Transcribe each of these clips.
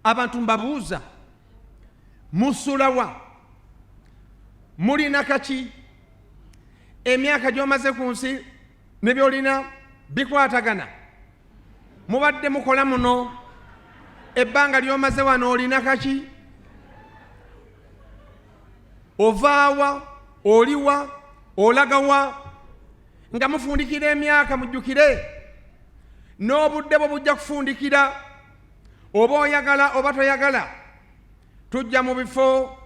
abantu mbabuuza musulawa mulina kaki emyaka gy'omaze ku nsi ne byolina bikwatagana mubadde mukola muno ebbanga ly'omaze wano olina kaki ovaawa oliwa olagawa nga mufundikira emyaka mujjukire n'obudde bwo bujja kufundikira oba oyagala oba toyagala tujja mu bifo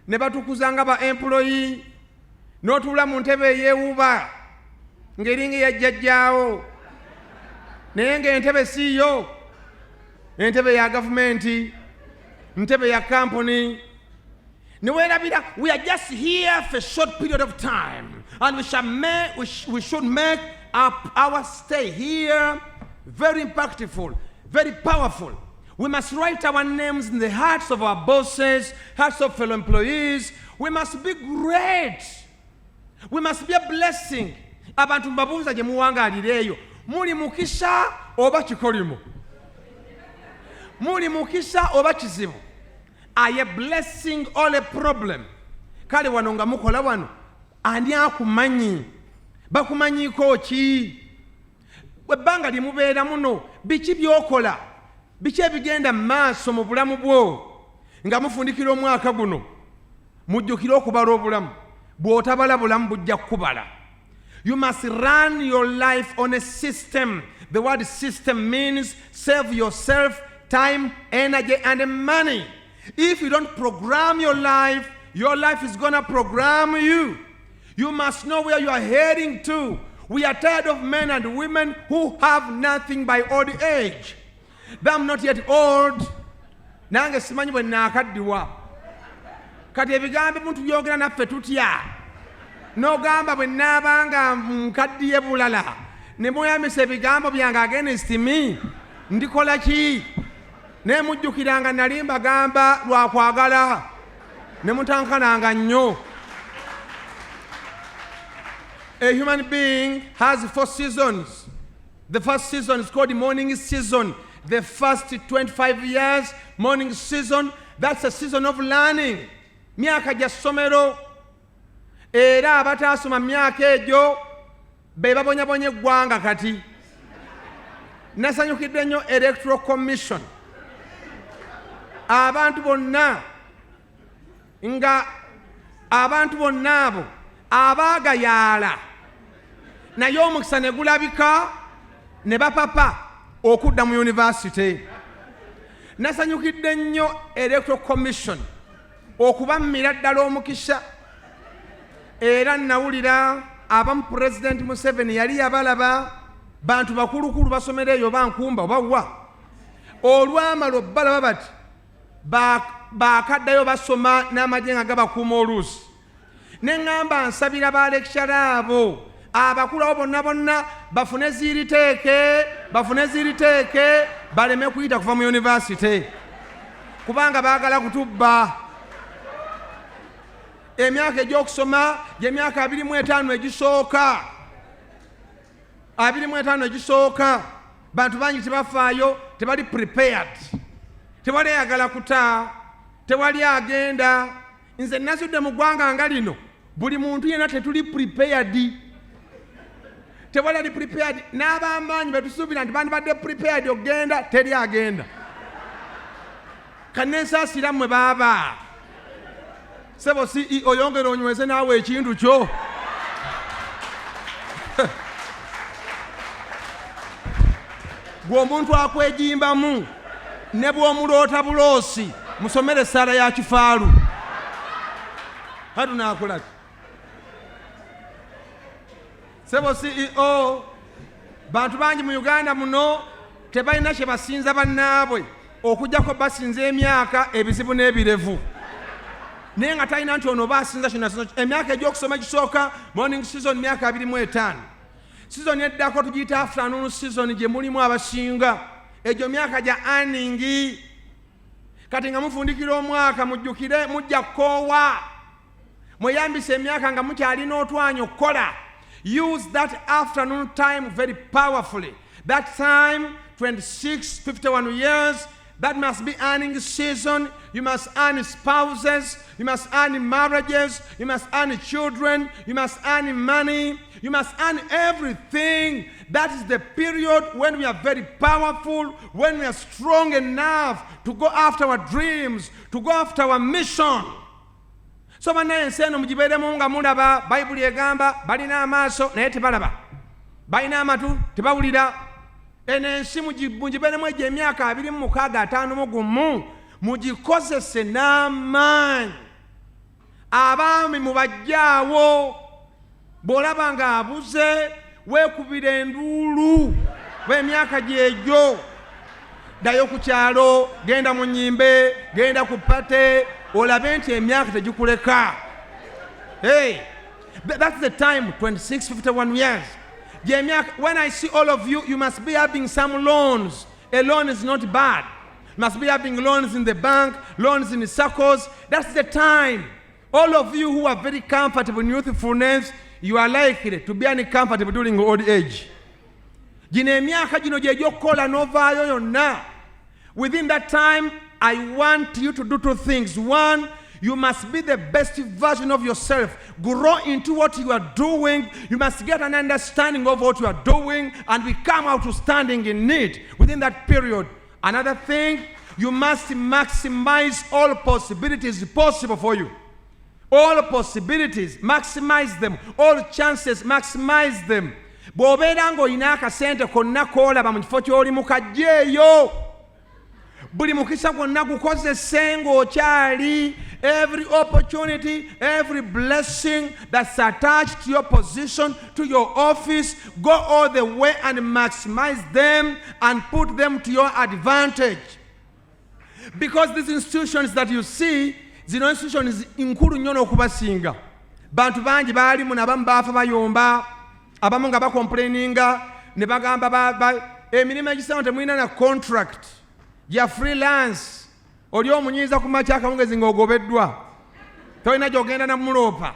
ne batukuza nga ba employee n'otuula mu ntebe eyeewuuba ng'eringa yajjajjaawo naye ng'entebe siiyo entebe ya gavumenti ntebe ya kampuni niweerabira we are just here for a short period of time and we should make our stay here very impactful, very powerful. We must write our names in the hearts of our bosses, hearts of fellow employees. We must be great. We must be a blessing. Abantu mbabuuza gye muwangaalireeyo muli mukisa oba kikolimo muli mukisa oba kizibu. Are you blessing or a problem? Kale wano nga mukola wano ani akumanyi bakumanyiiko ki ebbanga lye mubeera muno biki byokola biki ebigenda mu maaso mu bulamu bwo nga mufundikira omwaka guno mujjukire okubala obulamu bw'otabala bulamu bujja kukubala. You must run your life on a system. The word system means save yourself time, energy and money. If you don't program your life is gonna program you. You must know where you are heading to. We are tired of men and women who have nothing by old age. I'm not yet old. Nange simanyi bwe naakaddiwa. Kati ebigambo muntu byogera naffe tutya. N'ogamba bwe naabanga nkaddiye bulala. Ne muyamisa ebigambo byange against me. Ndikola ki? Ne mujjukiranga nali mbagamba lwa kwagala. Ne mutankananga nnyo. A human being has 4 seasons. The first season is called the morning season. The first 25 years, morning season, that's a season of learning. Myaka gya ssomero. Era abataasoma myaka egyo be babonyabonya eggwanga kati. Nasanyukidde nnyo Electoral Commission. Abantu bonna abo abaagayaala naye omukisa ne gulabika ne bapapa okudda mu university. Nasanyukidde nnyo Electoral Commission okubammira ddala omukisa era nawulira abamu President Museven yali yabalaba bantu bakulukulu basomera eyo bankumba obawa olwamala obbalaba bati bakaddayo basoma n'amajenga gabakuuma oluusi. Ne ŋŋamba nsabira baalekishara abo abakulawo bonna bafune ziiriteeke baleme kuyita kuva mu university kubanga baagala kutubba. Emyaka egy'okusoma gy'emyaka 25 egisooka bantu bangi tebafaayo, tebali prepared, tewali ayagala kuta, tewali agenda. Nze nasudde mu ggwanga nga lino buli muntu yenna tetuli prepared. Tewali ali prepared. N'abamaanyi betusuubira nti bandibadde prepared okgenda teri agenda. Kanensaasira mmwe baaba sebo CEO yongera onyweze naawe ekintu kyo. Gwe omuntu akwejimbamu ne bw'omuloota buloosi musomere essaala ya kifaalu. Hatu naakola ki? Sebo CEO bantu bangi mu Uganda muno tebalina kye basinza bannaabwe okugyako basinza emyaka ebizibu n'ebirevu. Naye nga talina nti ono basinza kino emyaka egy'okusoma gisooka morning season myaka 25. Season eddako tugiyita afternoon season gye mulimu abasinga. Egyo myaka gya earning. Kati nga mufundikira omwaka mujjukire mujja kukoowa. Mweyambisa emyaka nga mukyalina otwanya okukola. Use that afternoon time very powerfully. That time, 26, 51 years, That must be earning season. You must earn spouses. You must earn marriages. You must earn children. You must earn money. You must earn everything. That is the period when we are very powerful, when we are strong enough to go after our dreams, to go after our mission. So banaye enseno mugibeeremu nga mulaba Bayibuli egamba balina amaaso naye tebalaba, balina amatu tebawulira. Eno ensi mugibeeremu egyo emyaka 26-55 mugikozese n'amaanyi. Abaami mubajjaawo, bw'olaba nga abuze weekubira enduulu b'emyaka gyegyo. Ddayo ku kyalo, genda mu nnyimbe, genda ku pate, olabe nti emyaka tegikuleka. Hey, that's the time, 26, 51 years. When I see all of you, you must be having some loans. A loan is not bad. You must be having loans in the bank, loans in the circles. That's the time. All of you who are very comfortable in youthfulness, you are likely to be uncomfortable during old age. Within that time, I want you to do two things. One, you must be the best version of yourself. Grow into what you are doing. You must get an understanding of what you are doing and become outstanding in it within that period. Another thing, you must maximize all possibilities possible for you. All possibilities, maximize them. All chances, maximize them. Bw'obeera ng'olina akasente konna k'olaba mu kifo ky'olimu kaggyeeyo. Buli mukisa gwonna gukozese ng'okyali. Every opportunity, every blessing that's attached to your position, to your office, go all the way and maximize them and put them to your advantage. Because these institutions that you see, zino institutions nkulu nnyo n'okubasinga. Bantu bangi baalimu n'abamu baafa bayomba, abamu nga bakomplaininga ne bagamba emirimu egisawo temulina na contract ya freelance. Oli omunyiiza ku makya akawungezi ng'ogobeddwa, tolina gy'ogenda na muloopa.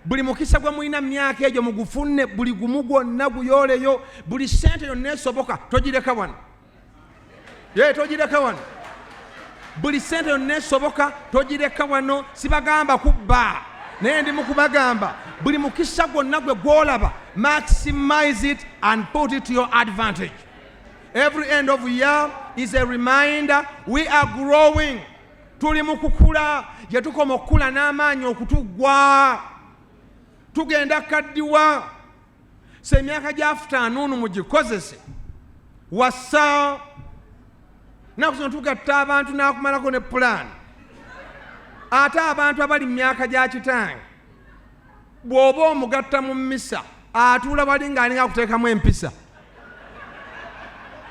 Buli mukisa gwe mulina myaka egyo mugufunne, buli gumu gwonna guyooleyo, buli sente yonna esoboka togireka wano. Togireka wano. Buli sente yonna esoboka togireka wano. Sibagamba kubba, naye ndi mu kubagamba buli mukisa gwonna gwe gw'olaba, maximize it and put it to your advantage. Every end of year is a reminder we are growing. Tuli mu kukula, gye tukoma okukula n'amaanyi okutugwa. Tugenda kaddiwa. Se emyaka gya afternoon mugikozese. Wassa. Naku zino tugatta abantu n'akumalako ne plan. Ate abantu abali mu myaka gya kitange, bw'oba omugatta mu mmisa, atuula wali ng'alinga akuteekamu empisa.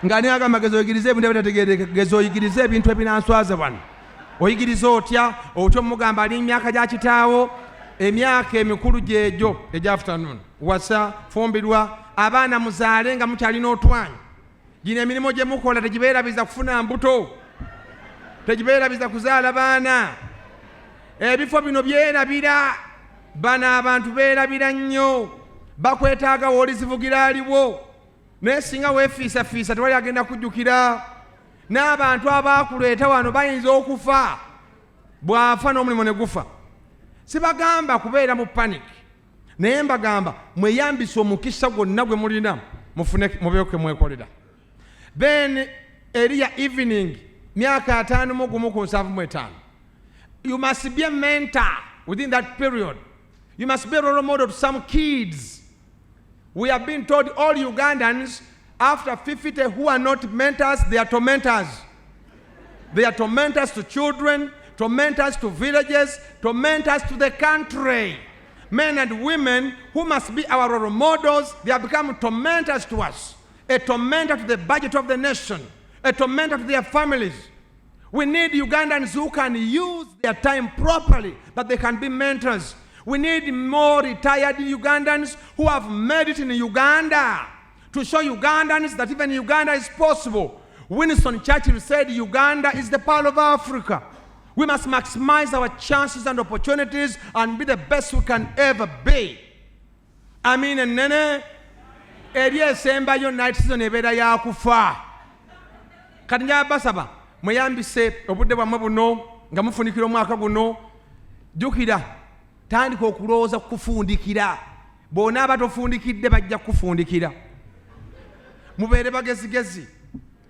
Ngani agamba gezoyigirize ebintu ebitategeereka, gezoyigirize ebintu ebinanswaza wano. Oyigiriza otya, otyo mugamba ali emyaka gya kitaawo, emyaka emikulu gyegyo egya afternoon. Wasa, fumbirwa, abaana muzaale nga mukyalina otwanyi. Gino emirimu gye mukola tegibeerabiza kufuna mbuto, tegibeerabiza kuzaala baana. Ebifo bino byerabira, bano abantu beerabira nnyo, bakwetaaga w'olizivugira aliwo. Naye singa weefiisafiisa tewali agenda kujjukira. N'abantu abaakuleeta wano bayinza okufa, bw'afa n'omulimu ne gufa. Sibagamba kubeera mu panic, naye mbagamba mweyambise omukisa gwonna gwe mulina mufune mubeeko mwekolera. Then eri evening myaka 51-75, you must be a mentor within that period. You must be a role model to some kids. We have been told all Ugandans after 50 who are not mentors, they are tormentors. They are tormentors to children, tormentors to villages, tormentors to the country. Men and women who must be our role models, they have become tormentors to us. A tormentor to the budget of the nation, a tormentor to their families. We need Ugandans who can use their time properly, that they can be mentors. We need more retired Ugandans who have made it in Uganda to show Ugandans that even Uganda is possible. Winston Churchill said Uganda is the pearl of Africa. We must maximize our chances and opportunities and be the best we can ever be. I mean, nene, eri esembayo night season ebeera ya kufa. Kati njaba basaba, mweyambise obudde bwammwe buno nga mufunikira omwaka guno jjukira tandika okulowooza kukufundikira bw'onaaba tofundikidde bajja kukufundikira mubeere bagezigezi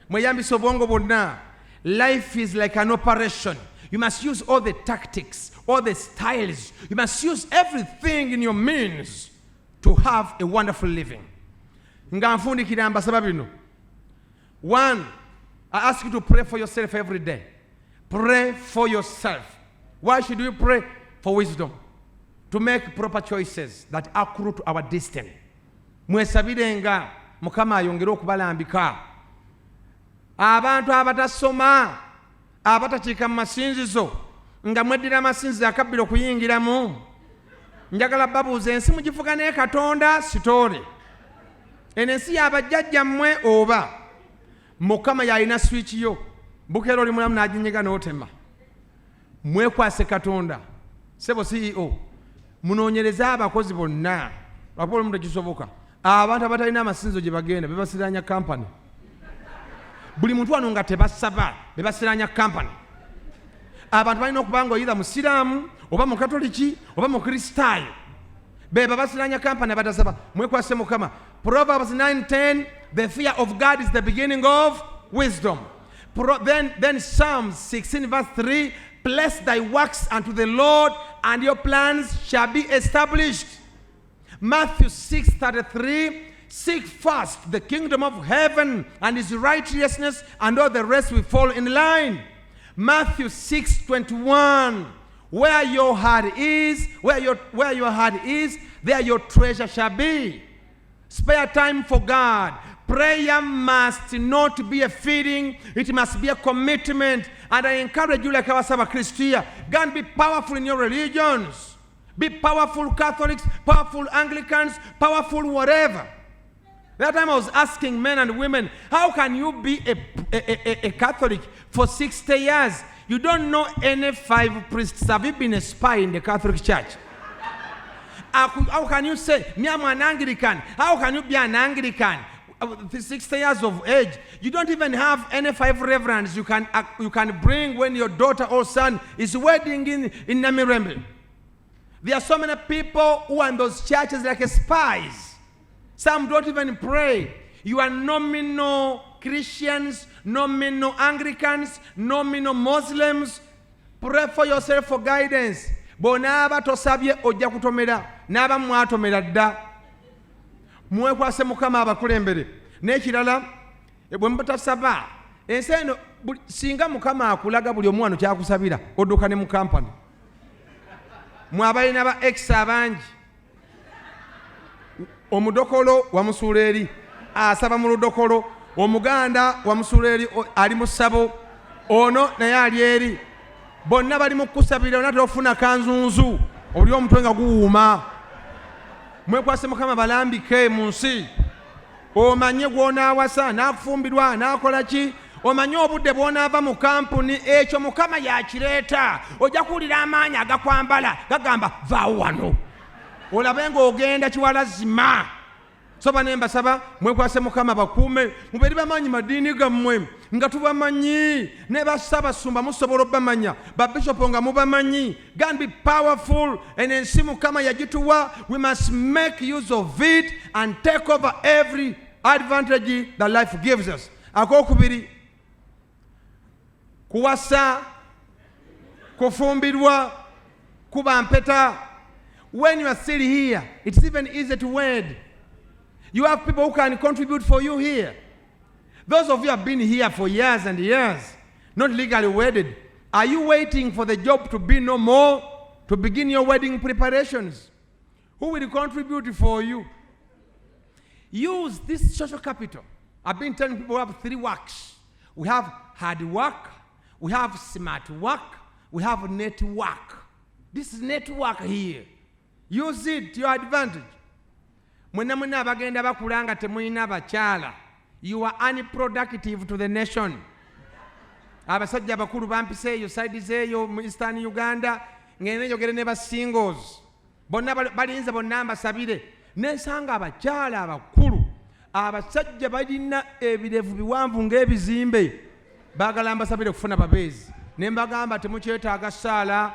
mweyambise obwongo bwonna life is like an operation you must use all the tactics all the styles you must use everything in your means to have a wonderful living nga nfundikira mbasaba bino 1 I ask you to pray for yourself every day pray for yourself why should you pray for wisdom to make proper choices that accrue to our destiny mwesabirenga mukama ayongere okubalambika abantu abatasoma abatakiika mu masinzizo nga mweddira amasinzizo akabbira okuyingiramu njagala babuuza ensi mugifuga naye katonda sitore eno ensi yabajjajja mmwe oba mukama yalina switch yo bukeera oli mulamu n'aginyiga n'otema mwekwase katonda sebo CEO munoonyereze abakozi bonna lwakuba olumu tekisoboka abantu abatalina amasinzizo gye bagenda bebasiranya kampani buli muntu wano nga tebasaba bebasiranya kampani abantu balina okuba nga oyira musiraamu oba mukatoliki oba mukristaayo beba basiranya kampani abatasaba mwekwase mukama Proverbs 9:10 the fear of God is the beginning of wisdom then Psalms 16:3 bless thy works unto the Lord and your plans shall be established Matthew 6:33 seek first the kingdom of heaven and his righteousness and all the rest will fall in line Matthew 6:21 where your heart is there your treasure shall be spare time for God prayer must not be a feeling it must be a commitment and I encourage you like our Sabbath Christian go and be powerful in your religions be powerful Catholics powerful Anglicans powerful whatever that time I was asking men and women how can you be a Catholic for 60 years you don't know any 5 priests have you been a spy in the Catholic Church how can you say me I'm an Anglican how can you be an Anglican 60 years of age you don't even have any 5 reverends you can bring when your daughter or son is wedding in Namirembe there are so many people who are in those churches like spies some don't even pray you are nominal Christians nominal Anglicans nominal Muslims pray for yourself for guidance bonaaba tosabye ojja kutomera n'aba mwatomera dda mwekwase mukama abakulembere n'ekirala bwe mutasaba ensi eno singa mukama akulaga buli omwana kyakusabira odduka ne mu kampani mwabalina ba ex abangi omudokolo wamusuula eri asaba mu ludokolo omuganda wamusuula eri ali mu ssabo ono naye ali eri bonna bali mu kusabira onate ofuna kanzunzu oli omutwe nga guwuuma mwekwase mukama balambike mu nsi omanye gw'onaawasa n'akufumbirwa n'akola ki omanye obudde bw'onaava mu kampuni ekyo mukama yakireeta ojja kuwulira amaanyi agakwambala gagamba vaawo wano olabe ng'ogenda kiwalazima soba ne mbasaba mwekwase mukama bakuume mubeere bamanyi madiini gammwe nga tubamanyi ne basabasumba musobola obbamanya babishopu nga mubamanyi go and be powerful and ensi mukama yagituwa we must make use of it and take over every advantage that life gives us akokubiri kuwasa kufumbirwa kuba mpeta when you are still here it's even easier to wed you have people who can contribute for you here those of you have been here for years and years not legally wedded are you waiting for the job to be no more to begin your wedding preparations who will contribute for you use this social capital I've been telling people we have 3 works we have hard work we have smart work we have network this is network here use it to your advantage mwena mwena abagenda bakulanga temulina bakyala you are unproductive to the nation abasajja abakulu bampiseeyo side zeeyo mu Eastern Uganda ngene njogere ne ba singles bonna balinze bonna mbasabire nensanga abakyala abakulu abasajja balina ebirevu biwanvu ng'ebizimbe baagala mbasabire kufuna babeezi ne mbagamba temukyetaaga ssaala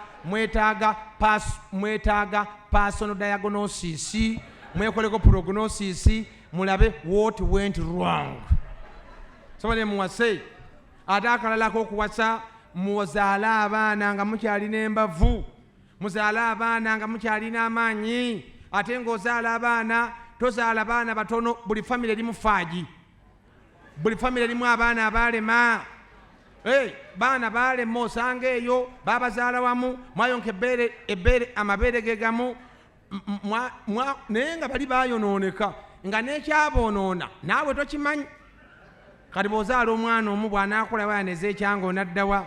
mwetaaga personal diagnosis mwekoleko prognosis mulabe what went wrong. Sobole muwase ate akalalako okuwasa muzaale abaana nga mukyalina embavu, muzaale abaana nga mukyalina amaanyi, ate ng'ozaala abaana tozaala baana batono. Buli famire erimu faaji, buli famire erimu abaana abaalema. Baana baalema osanga eyo babazaala wamu mwayonka ebbeere amabeere ge gamu naye nga bali bayonooneka nga n'ekyaboonoona naawe tokimanyi. Kati bw'ozaala omwana omu bw'anaakola bayaneza ekyanga onaddawa.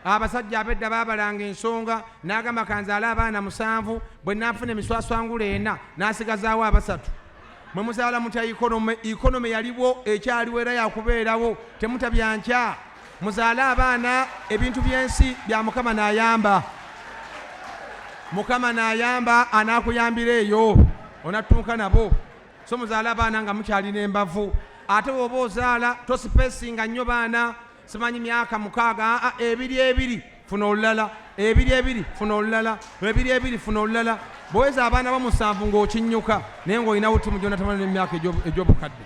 Abasajja abedda baabalanga ensonga n'agamba kanzaale abaana 7 bwe naafuna emiswaswangula 4 n'asigazaawo 3. Mwe muzaala mutya ikonomi yaliwo ekyaliwo era yakubeerawo temutabyankya. Muzaale abaana ebintu by'ensi bya Mukama n'ayamba. Mukama n'ayamba anaakuyambira eyo onatuuka nabo. So muzaale abaana nga mukyalina embavu. Ate bw'oba ozaala tosipesinga nnyo baana simanyi myaka 6 2 funa olulala 2 funa olulala 2 funa olulala. Bwoweza abaana ba 7 ng'okinnyuka naye ng'olinawo ttimu gyonna tamala n'emyaka egy'obukadde.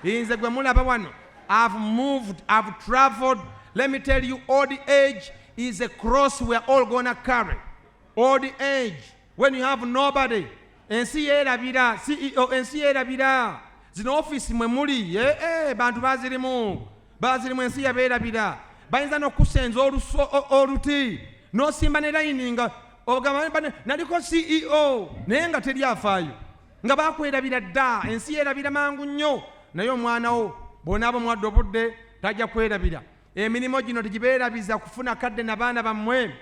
Nze gwe mulaba wano I've moved, I've traveled. Let me tell you, old age is a cross we are all gonna carry. Old age, when you have nobody. Ensi yerabira, CEO ensi yerabira. Zino office mwe muli, bantu bazirimu ensi yabeerabira. Bayinza n'okusenza oluti n'osimba ne layininga ogamba naliko CEO naye nga teri afaayo nga bakwerabira dda. Ensi yerabira mangu nnyo naye omwana wo bw'onaaba mwadde obudde tajja kwerabira. Emirimu gino tegibeerabiza kufuna kadde na baana bammwe.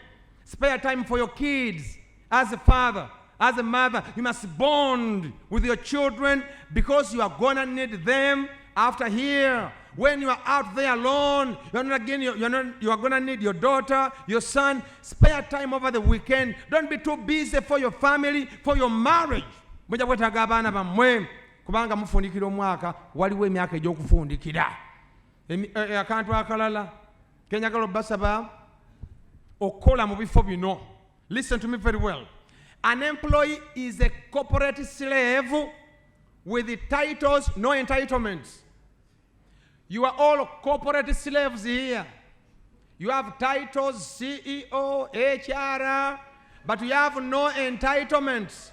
Spare time for your kids. As a father, as a mother, you must bond with your children because you are gonna need them after here. When you are out there alone, you are gonna need your daughter, your son. Spare time over the weekend. Don't be too busy for your family, for your marriage. Mujja kwetaaga abaana bammwe kubanga mufundikira omwaka waliwo emyaka egy'okufundikira. Akantu akalala kenyagala obbasaba okukola mu bifo bino. Listen to me very well. An employee is a corporate slave with the titles, no entitlements. You are all corporate slaves here. You have titles, CEO, HR, but you have no entitlements.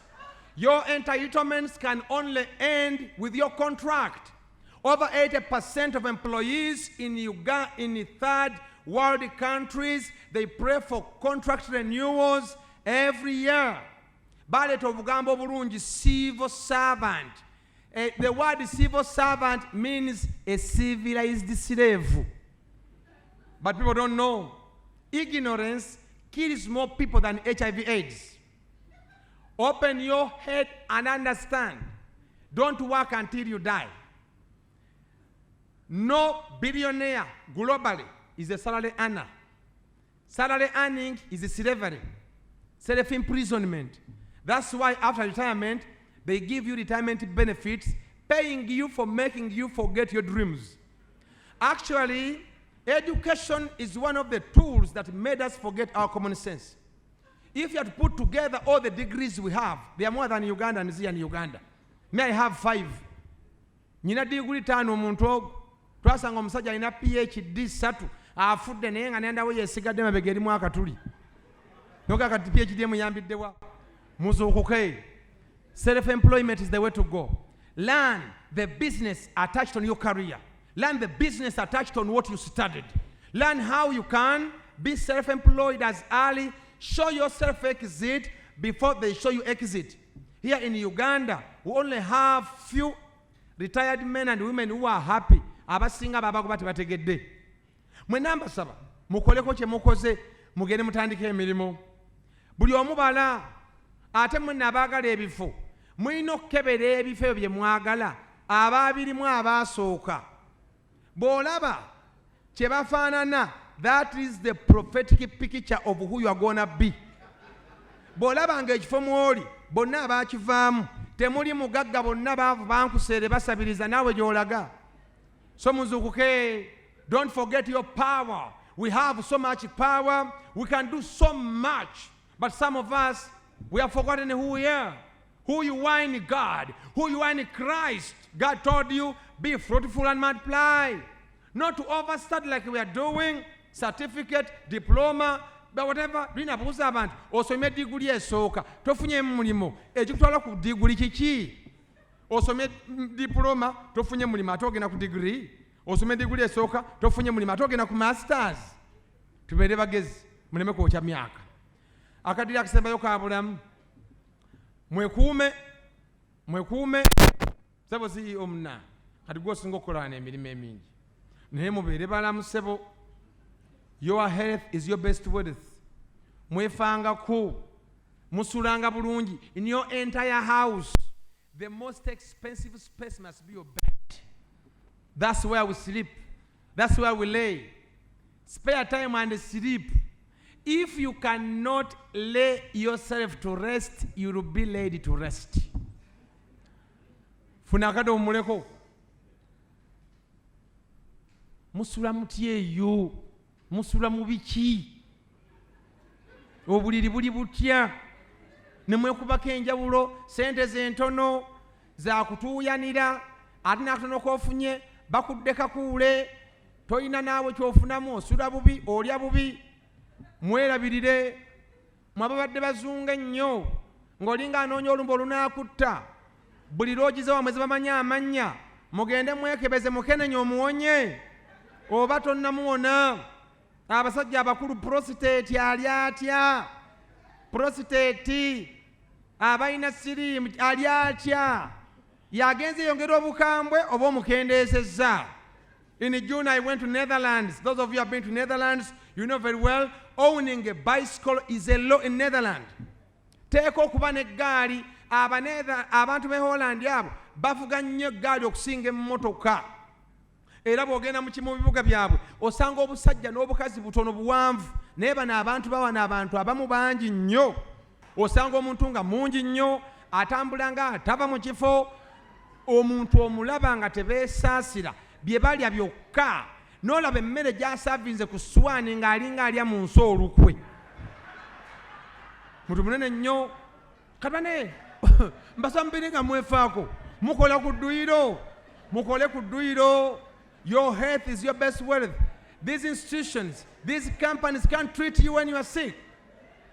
Your entitlements can only end with your contract. Over 80% of employees in third world countries, they pray for contract renewals every year. Baleta obugambo bulungi civil servant. The word civil servant means a civilized slave. But people don't know. Ignorance kills more people than HIV/AIDS. Open your head and understand. Don't work until you die. No billionaire globally is a salary earner. Salary earning is a slavery, self-imprisonment. That's why after retirement, they give you retirement benefits, paying you for making you forget your dreams. Actually, education is one of the tools that made us forget our common sense. If you had put together all the degrees we have, they are more than Ugandans here in Uganda. May I have 5? Nina degree 5 omuntu ogo. Twasanga omusajja alina PhD 3 afudde naye nga nenda we yesigadde mabega eri mwaka tuli. Noka kati PhD muyambiddewa. Muzuukuke. Self-employment is the way to go. Learn the business attached on your career. Learn the business attached on what you studied. Learn how you can be self-employed as early. Show yourself exit before they show you exit. Here in Uganda, we only have few retired men and women who are happy. Abasinga babago bategedde. Mwe namba saba mukoleko kye mukoze mugende mutandika emirimu. Buli omu bala ate mwe nabagala ebifo. Mwino kebere ebifo bye mwagala ababirimu abasooka. Bolaba kye bafaanana. That is the prophetic picture of who you are gonna be. Bolaba nga ekifo mwoli bonna abakivaamu temuli mugagga bonna baavu bankuseere basabiriza naawe gy'olaga. So muzuukuke Don't forget your power. We have so much power. We can do so much. But some of us, we have forgotten who we are. Who you are in God. Who you are in Christ. God told you, be fruitful and multiply. Not to overstudy like we are doing. Certificate, diploma, but whatever. Binabuuza abantu osomye diguli esooka tofunye mulimo ekikutwala ku diguli kiki. Osomye diploma tofunye mulimo ate ogenda ku degree. Osomye diguli esooka tofunye mulimo ate ogenda ku masters. Tubeere bagezi muleme kwokya myaka. Akadira akisembayo ka bulamu mwekuume sebo si omuna kati gwe osinga okukolana emirimu emingi naye mubeere balamu sebo. Your health is your best wealth. Mwefangako musulanga bulungi. In your entire house, the most expensive space must be your bed. That's where we sleep. That's where we lay. Spare time and sleep. If you cannot lay yourself to rest, you will be laid to rest. Funakado muleko. Musula mutyeyo. Musula mubiki. Obuliri buli butya. Nemwekubako enjawulo sente zentono za kutuuyanira ate nakatono kofunye bakuddeka kuule toyina naawe kyofunamu osula bubi olya bubi. Mwerabirire mwababadde bazunga nnyo ng'olinga anoonya olumba olunaakutta buli loogize wamwezi bamanya amanya mugende mwekebeze mukenenya omuwonye oba tonnamuwona. Abasajja abakulu prostate ali atya. Prostate abalina siriimu ali atya. Yagenze yongera obukambwe oba omukendeesezza. In June I went to Netherlands. Those of you who have been to Netherlands, you know very well, owning a bicycle is a law in Netherlands. Teeka okuba n'eggaali abantu b'e Holland abo bavuga nnyo eggaali okusinga emmotoka. Era bw'ogenda mu bibuga byabwe osanga obusajja n'obukazi butono buwanvu naye bano abantu bawana abantu abamu bangi nnyo. Osanga omuntu nga mungi nnyo atambula nga atava mu kifo. Omuntu omulaba nga tebeesaasira bye balya byokka n'olaba emmere gy'asaavinze ku swaani ng'alinga alya mu nsi olukwe. Muntu munene nnyo. Kabane mbasaba mubiri nga mwefaako mukola ku dduyiro. Mukole ku dduyiro. Your health is your best wealth. These institutions, these companies can't treat you when you are sick.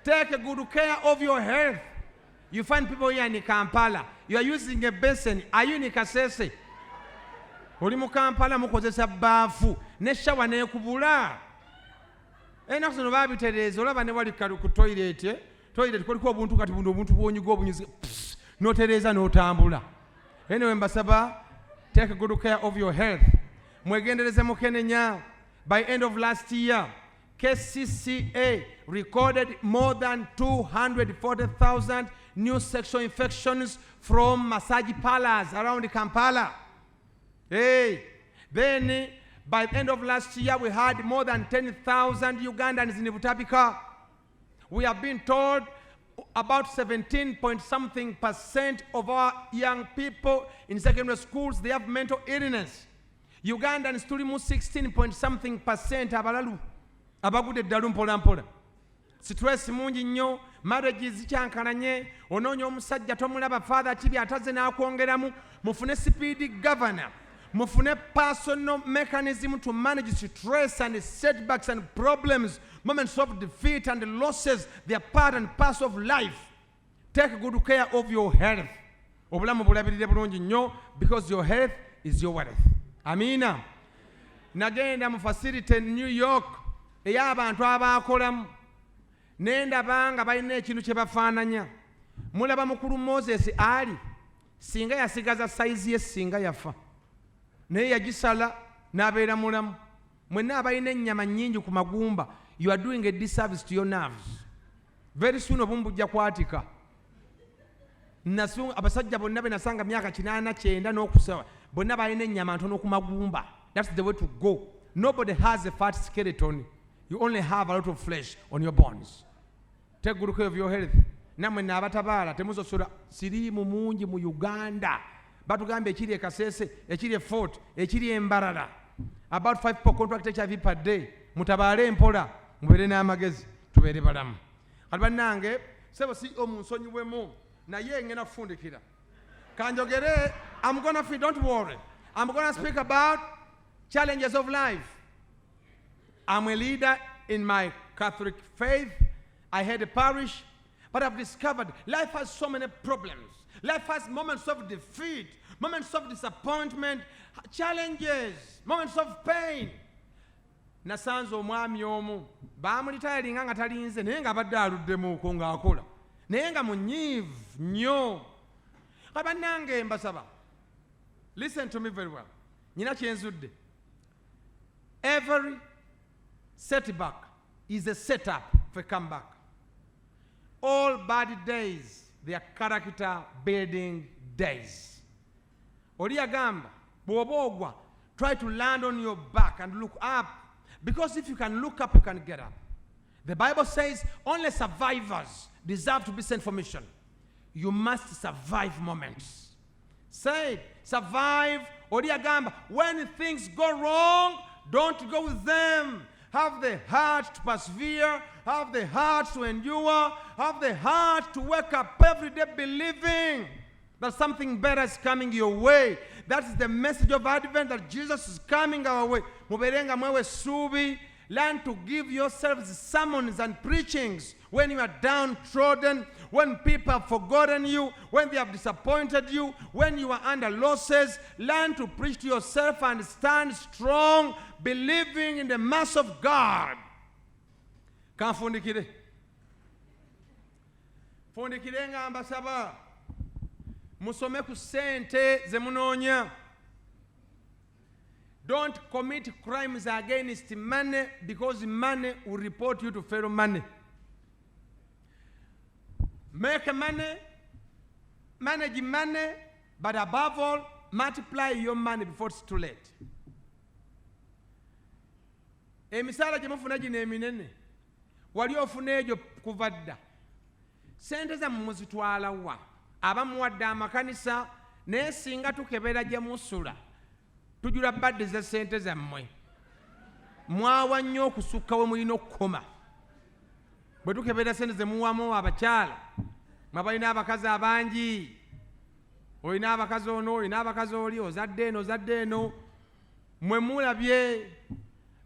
Take a good care of your health. You find people here in Kampala. You are using a basin. Are you in Kasese? Oli mu Kampala mukozesa baafu ne shawa neekubula. Enaku zino baabitereeza olaba ne wali ku toilet. Toilet kuliko obuntu kati buno obuntu bwonyiga obunyuzi n'otereeza n'otambula. Anyway mbasaba take a good care of your health. Mwegendereze mukenenya. By end of last year, KCCA recorded more than 240,000 new sexual infections from massage parlors around Kampala. Hey, then by the end of last year, we had more than 10,000 Ugandans in Butabika. We have been told about 17% of our young people in secondary schools, they have mental illness. Ugandans tulimu 16% abalalu abagudde eddalu mpola mpola. Stress mungi nnyo, marriages zikyankalanye, onoonya omusajja tomulaba father kibi ataze n'akwongeramu. Mufune speed governor, mufune personal mechanism to manage stress and setbacks and problems, moments of defeat and losses. They are part and parcel of life. Take good care of your health. Obulamu bulabirire bulungi nnyo because your health is your wealth. Amina. Nagenda mu facility New York ey'abantu abaakolamu nendaba nga balina ekintu kye bafaananya. Mulaba mukulu Moses ali singa yasigaza sayizi ye singa yafa naye yagisala n'abeera mulamu. Mwenna abalina ennyama nnyingi ku magumba, you are doing a disservice to your nerves. Very soon obumu bujja kwatika. Abasajja bonna be nasanga myaka 89 n'okusawa bonna balina ennyama ntono ku magumba. That's the way to go. Nobody has a fat skeleton. You only have a lot of flesh on your bones. Take good care of your health. Namwe n'abatabaala temusosola siriimu mungi mu Uganda. Batugamba ekiri e Kasese, ekiri e Fort, ekiri e Mbarara. about 5 people contract HIV per day. Mutabaale mpola mubere n'amagezi tubeere balamu. Kati bannange sebo si omunsonyiwemu naye ngena kufundikira. Kanjogere, I'm gonna feed, don't worry. I'm gonna speak about challenges of life. I'm a leader in my Catholic faith. I had a parish, but I've discovered life has so many problems. Life has moments of defeat, moments of disappointment, challenges, moments of pain. Nasanze omwami omu baamulitayalinga nga talinze naye nga abadde aluddemuuko ng'akola naye nga munyiivu nnyo. Kabannange mbasaba, listen to me very well. Nyina kyenzudde. Every setback is a setup for comeback. All bad days, they are character building days. Oli agamba bw'oba ogwa, try to land on your back and look up, because if you can look up, you can get up. The Bible says only survivors deserve to be sent for mission. You must survive moments. Say it, survive. Oli agamba, when things go wrong, don't go with them. Have the heart to persevere, have the heart to endure, have the heart to wake up every day believing that something better is coming your way. That is the message of Advent, that Jesus is coming our way. Muberenga mwewe subi. Learn to give yourselves sermons and preachings when you are downtrodden, when people have forgotten you, when they have disappointed you, when you are under losses. Learn to preach to yourself and stand strong, believing in the mercy of God. Kanfundikire. Fundikire nga mbasaba. Musome ku sente ze munoonya. Don't commit crimes against money, because money will report you to fellow money. Make money, manage money, but above all, multiply your money before it's too late. Emisala gye mufuna gino eminene, wali ofuna egyo kuva dda. Sente zammwe muzitwala wa? Abamuwadde amakanisa, naye singa tukebera gye musula, tujula badde ze sente zammwe. Mwawa nnyo okusukka we mulina okukoma. Bwe tukebera sente ze muwamu abakyala, mwabalina abakazi abangi, olina abakazi ono, olina abakazi oli, ozadde eno, mwe mulabye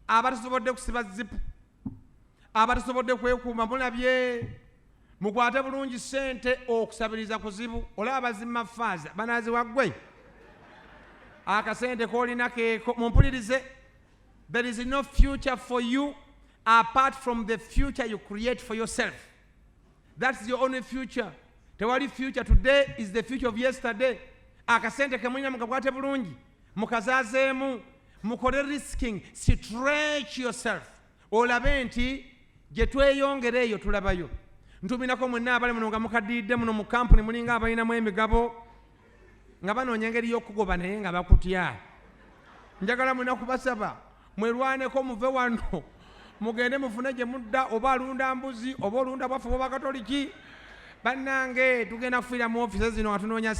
abatasobodde kusiba zipu, abatasobodde kwekuuma mulabye. Mukwate bulungi sente okusabiriza kuzibu. Olaba abazimma faaza banaaziwaggwe. Akasente koolina keeko mumpulirize. There is no future for you apart from the future you create for yourself. That's your only future. Tewali future. Today is the future of yesterday. Akasente kemulina mukakwate bulungi, mukazaazeemu, mukole risking, stretch yourself. Olabe nti gye tweyongera eyo tulabayo. Ntuminako mwenna abali muno nga mukaddiridde muno mu kampuni mulinga abalinamu emigabo nga banoonya engeri y'okugoba naye nga bakutya. Njagala mwenna kubasaba mwerwaneko muve wano mugende mufune gye mudda, oba alunda mbuzi oba olunda bwaffe bw'Abakatoliki. Bannange tugenda kufiira mu ofiisi zino nga tunoonya